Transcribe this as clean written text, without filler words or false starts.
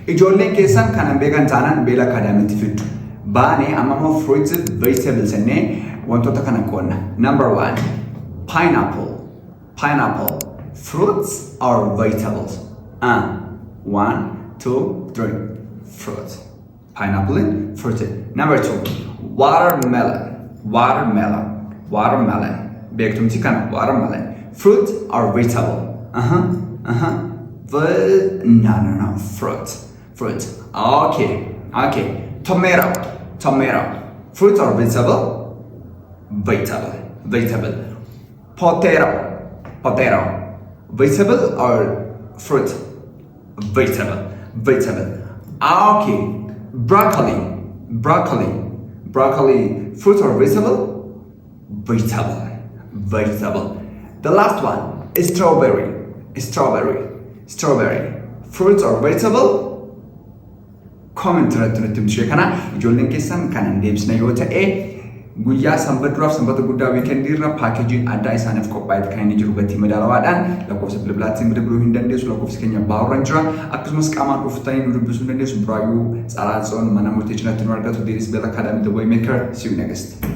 ijoolleen keessan kanan beekan taanaan beela akaadaamiitti fiddu. Baanee ammoo fruits vegetables ennee wantoota kana qoonna. Number 1 pineapple. Pineapple. Fruits or vegetables? 1, 2, 3. Fruit. Pineapple fruit. Number 2 watermelon. Watermelon. Watermelon. Beektumti kana watermelon. Fruit or vegetable? No. Fruit. Fruit. Okay. Tomato. Tomato. Fruit or vegetable? Vegetable. Potato. Vegetable or fruit? Vegetable. Okay. Broccoli. Fruit or vegetable? Vegetable. The last one is strawberry. Fruit or vegetable? Comment irratti mishee kana ijoolleen keessan kan deebisna yoo ta'e guyyaa sanbata guddaa weekendii irra paakeejii addaa isaaniif qophaa'eet kan inni jiru gatii madaalawaadhaan lakkoofsa bilbilaatiin bilbiluu hin dandeessu lakkoofsi keenya baawurran jira akkasumas qaamaan dhuftanii nu dubbisuu hin dandeessu biraayyuu Tsaraatsoon mana murtii cinaatti nu argatu Deeris Bell Academy the Waymaker see you next.